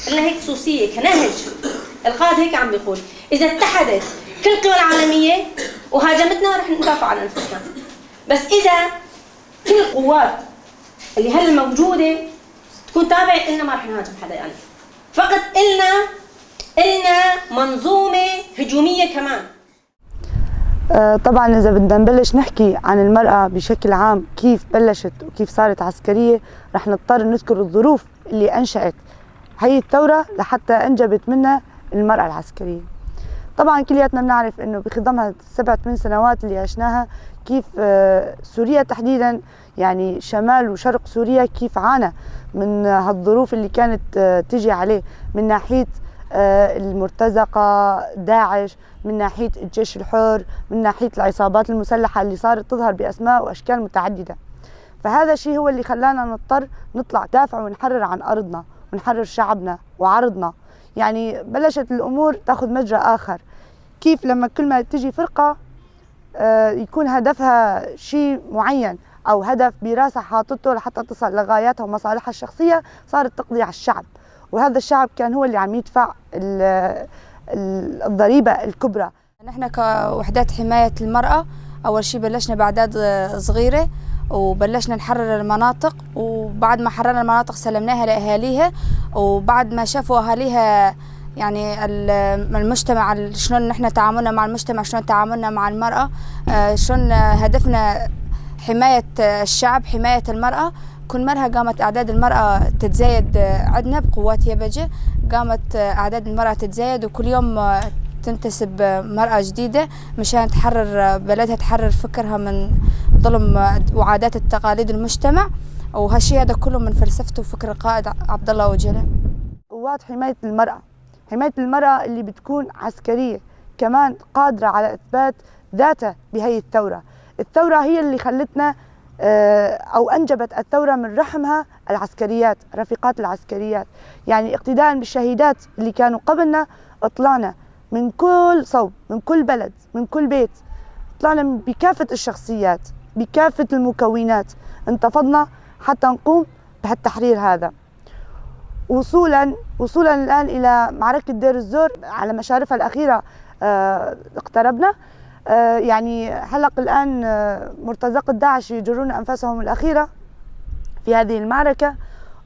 قلنا هيك خصوصية كنهج. القائد هيك عم بيقول إذا اتحدت كل القوى العالمية وهاجمتنا رح ندافع عن أنفسنا، بس إذا كل القوات اللي هلا موجودة تكون تابعة إلنا ما رح نهاجم حدا يعني. فقط إلنا منظومة هجومية كمان. طبعا إذا بدنا نبلش نحكي عن المرأة بشكل عام كيف بلشت وكيف صارت عسكرية، رح نضطر نذكر الظروف اللي أنشأت هي الثورة لحتى أنجبت منها المرأة العسكرية. طبعا كلياتنا بنعرف إنه بخضمها 7-8 سنوات اللي عشناها كيف سوريا تحديدا، يعني شمال وشرق سوريا كيف عانى من هالظروف اللي كانت تجي عليه من ناحية المرتزقة داعش، من ناحية الجيش الحر، من ناحية العصابات المسلحة اللي صارت تظهر بأسماء وأشكال متعددة. فهذا الشيء هو اللي خلانا نضطر نطلع دافع ونحرر عن أرضنا ونحرر شعبنا وعرضنا. يعني بلشت الأمور تأخذ مجرى آخر، كيف لما كل ما تجي فرقة يكون هدفها شيء معين أو هدف براسها حاطته لحتى تصل لغاياتها ومصالحها الشخصية، صارت تقضي على الشعب، وهذا الشعب كان هو اللي عم يدفع الضريبة الكبرى. نحن كوحدات حماية المرأة أول شيء بلشنا بأعداد صغيرة وبلشنا نحرر المناطق، وبعد ما حررنا المناطق سلمناها لأهاليها، وبعد ما شافوا أهاليها يعني المجتمع شلون نحن تعاملنا مع المجتمع، شلون تعاملنا مع المرأة، شلون هدفنا حماية الشعب حماية المرأة. كل مرة قامت أعداد المرأة تتزايد عندنا بقوات يبجة، قامت أعداد المرأة تتزايد، وكل يوم تنتسب مرأة جديدة مشان تحرر بلدها، تحرر فكرها من ظلم وعادات التقاليد المجتمع. وهالشيء هذا كله من فلسفته وفكر القائد عبد الله وجله. قوات حماية المرأة، حماية المرأة اللي بتكون عسكرية كمان قادرة على إثبات ذاتها بهي الثورة. الثورة هي اللي خلتنا أو أنجبت الثورة من رحمها العسكريات، رفيقات العسكريات. يعني اقتداء بالشهيدات اللي كانوا قبلنا، طلعنا من كل صوب، من كل بلد، من كل بيت، طلعنا بكافة الشخصيات، بكافة المكونات، انتفضنا حتى نقوم بهالتحرير هذا. وصولا الآن إلى معركة دير الزور على مشارفها الأخيرة اقتربنا. يعني حلق الآن مرتزقة داعش يجرون أنفاسهم الأخيرة في هذه المعركة،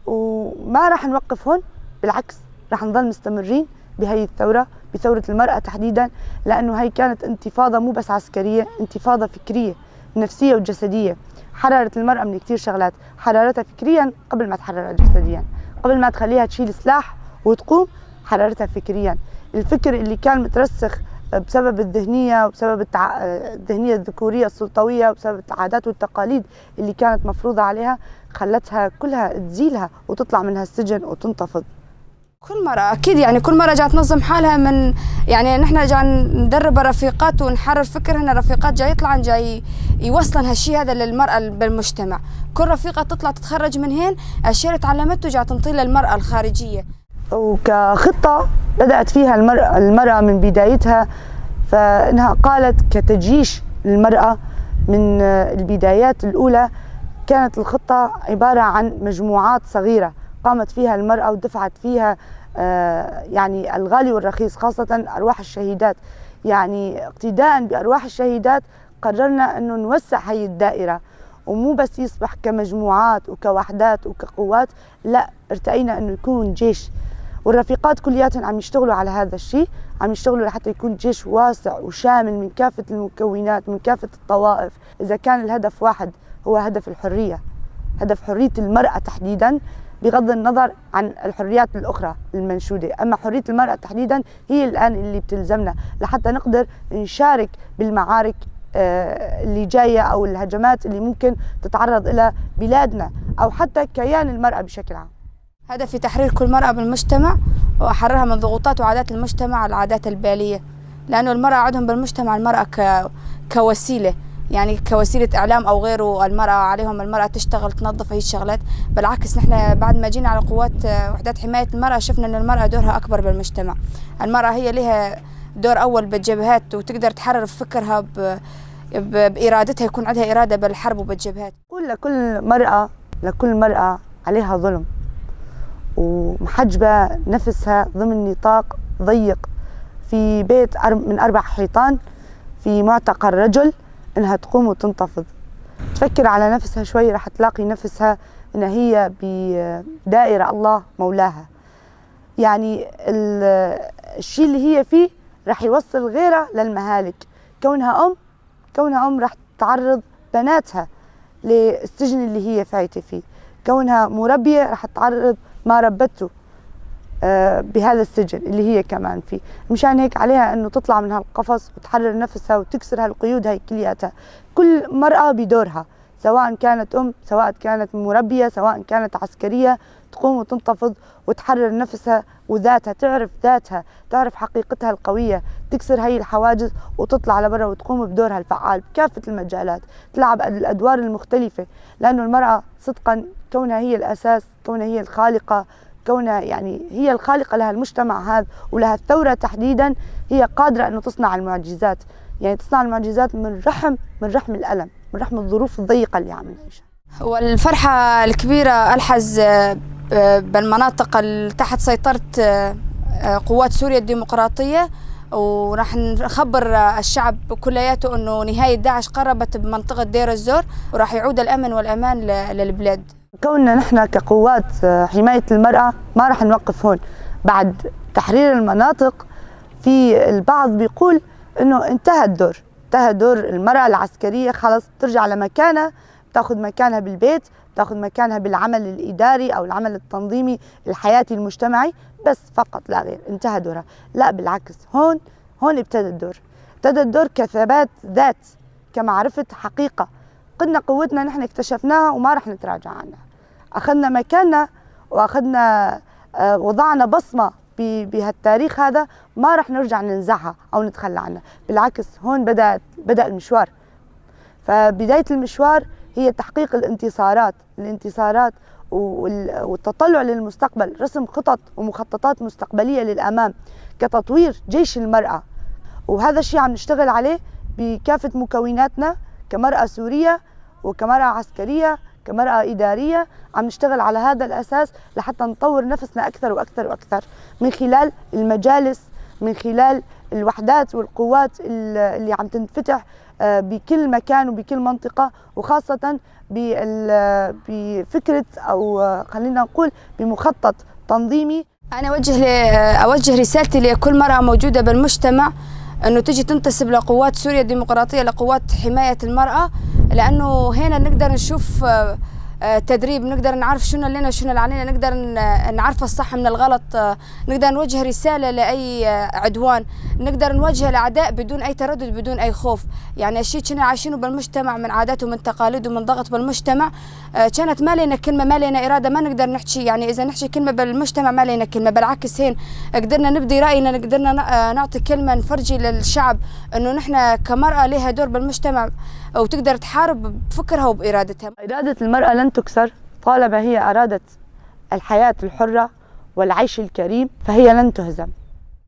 وما راح نوقف هون، بالعكس راح نظل مستمرين بهي الثورة، بثورة المرأة تحديدا، لأنه هي كانت انتفاضة مو بس عسكرية، انتفاضة فكرية نفسية وجسدية. حررت المرأة من كثير شغلات، حررتها فكريا قبل ما تحررها جسديا، قبل ما تخليها تشيل سلاح وتقوم حررتها فكريا. الفكر اللي كان مترسخ بسبب الذهنية وبسبب الذهنية الذكورية السلطوية وبسبب العادات والتقاليد اللي كانت مفروضة عليها، خلتها كلها تزيلها وتطلع منها السجن وتنتفض. كل مرة أكيد يعني كل مرة جاي تنظم حالها من يعني نحن جاي ندرب الرفيقات ونحرر فكرهن، الرفيقات جاي يطلعن جاي يوصلن هالشيء هذا للمرأة بالمجتمع. كل رفيقة تطلع تتخرج من هين الشيء اللي تعلمته جاي تنطيه للمرأة الخارجية. وكخطة بدأت فيها المرأة من بدايتها، فإنها قالت كتجيش للمرأة من البدايات الأولى. كانت الخطة عبارة عن مجموعات صغيرة قامت فيها المرأة ودفعت فيها يعني الغالي والرخيص، خاصة أرواح الشهيدات. يعني اقتداء بأرواح الشهيدات قررنا أنه نوسع هي الدائرة، ومو بس يصبح كمجموعات وكوحدات وكقوات، لا، ارتأينا أنه يكون جيش. والرفيقات كلياتهم عم يشتغلوا على هذا الشيء، عم يشتغلوا لحتى يكون جيش واسع وشامل من كافة المكونات، من كافة الطوائف. إذا كان الهدف واحد هو هدف الحرية، هدف حرية المرأة تحديدا، بغض النظر عن الحريات الأخرى المنشودة، أما حرية المرأة تحديدا هي الآن اللي بتلزمنا لحتى نقدر نشارك بالمعارك اللي جاية أو الهجمات اللي ممكن تتعرض إلى بلادنا أو حتى كيان المرأة بشكل عام. هدفي تحرير كل مرأة بالمجتمع وأحررها من ضغوطات وعادات المجتمع، العادات البالية، لأنه المرأة عندهم بالمجتمع المرأة كوسيلة، يعني كوسيلة إعلام أو غيره. المرأة عليهم المرأة تشتغل تنظف هي الشغلات. بالعكس نحن بعد ما جينا على قوات وحدات حماية المرأة شفنا أن المرأة دورها أكبر بالمجتمع. المرأة هي لها دور أول بالجبهات وتقدر تحرر فكرها بإرادتها، يكون عندها إرادة بالحرب وبالجبهات. لكل مرأة عليها ظلم، ومحجبة نفسها ضمن نطاق ضيق في بيت من 4 حيطان في معتقل رجل، إنها تقوم وتنتفض، تفكر على نفسها شوي، راح تلاقي نفسها إن هي بدائرة الله مولاها. يعني الشيء اللي هي فيه راح يوصل غيرها للمهالك. كونها أم راح تعرض بناتها للسجن اللي هي فايتة فيه. كونها مربية راح تعرض ما ربته بهذا السجن اللي هي كمان فيه. مشان هيك عليها انه تطلع من هالقفص وتحرر نفسها وتكسر هالقيود هاي كلياتها. كل مرأة بدورها، سواء كانت أم، سواء كانت مربية، سواء كانت عسكرية، تقوم وتنتفض وتحرر نفسها وذاتها، تعرف ذاتها، تعرف حقيقتها القوية، تكسر هاي الحواجز وتطلع لبرا وتقوم بدورها الفعال بكافة المجالات، تلعب الأدوار المختلفة. لأنه المرأة صدقا كونها هي الأساس، كونها هي الخالقة، كونها يعني هي الخالقة لها المجتمع هذا ولها الثورة تحديدا، هي قادرة أنه تصنع المعجزات. يعني تصنع المعجزات من رحم الألم، من رحم الظروف الضيقة اللي عم نعيشها. والفرحة الكبيرة ألحظ بالمناطق تحت سيطرة قوات سوريا الديمقراطية، وراح نخبر الشعب كلياته أنه نهاية داعش قربت بمنطقة دير الزور، وراح يعود الأمن والأمان للبلاد. كوننا نحن كقوات حماية المرأة ما راح نوقف هون. بعد تحرير المناطق في البعض بيقول انه انتهى دور المرأة العسكرية، خلص ترجع لمكانها، تاخذ مكانها بالبيت، تاخذ مكانها بالعمل الإداري أو العمل التنظيمي الحياتي المجتمعي، بس فقط لا غير، انتهى دورها. لا بالعكس، هون ابتدى الدور كثبات ذات، كمعرفة حقيقة. قلنا قوتنا نحن اكتشفناها وما رح نتراجع عنها. أخذنا مكاننا وأخذنا وضعنا بصمة بهالتاريخ هذا، ما رح نرجع ننزعها أو نتخلى عنها. بالعكس، هون بدأ المشوار. فبداية المشوار هي تحقيق الانتصارات والتطلع للمستقبل، رسم خطط ومخططات مستقبلية للأمام كتطوير جيش المرأة. وهذا الشيء عم نشتغل عليه بكافة مكوناتنا كمرأة سورية وكمرأة عسكرية، كمرأة إدارية. عم نشتغل على هذا الأساس لحتى نطور نفسنا أكثر وأكثر وأكثر من خلال المجالس، من خلال الوحدات والقوات اللي عم تنفتح بكل مكان وبكل منطقة، وخاصة بفكرة أو خلينا نقول بمخطط تنظيمي. أنا أوجه رسالتي لكل مرأة موجودة بالمجتمع أنه تجي تنتسب لقوات سوريا الديمقراطية، لقوات حماية المرأة، لأنه هنا نقدر نشوف تدريب، نقدر نعرف شنو لنا وشنو اللي علينا، نقدر نعرف الصح من الغلط، نقدر نوجه رسالة لأي عدوان، نقدر نواجه الأعداء بدون أي تردد، بدون أي خوف. يعني الشيء كنا عايشينه بالمجتمع من عادات ومن تقاليد ومن ضغط بالمجتمع، كانت ما لنا كلمة، ما لنا إرادة، ما نقدر نحكي. يعني إذا نحكي كلمة بالمجتمع ما لنا كلمة، بالعكس هين قدرنا نبدي رأينا، قدرنا نعطي كلمة، نفرجي للشعب إنه نحن كمرأة لها دور بالمجتمع وتقدر تحارب بفكرها وبإرادتها. إرادة المرأة لن تكسر طالما هي أرادت الحياة الحرة والعيش الكريم، فهي لن تهزم.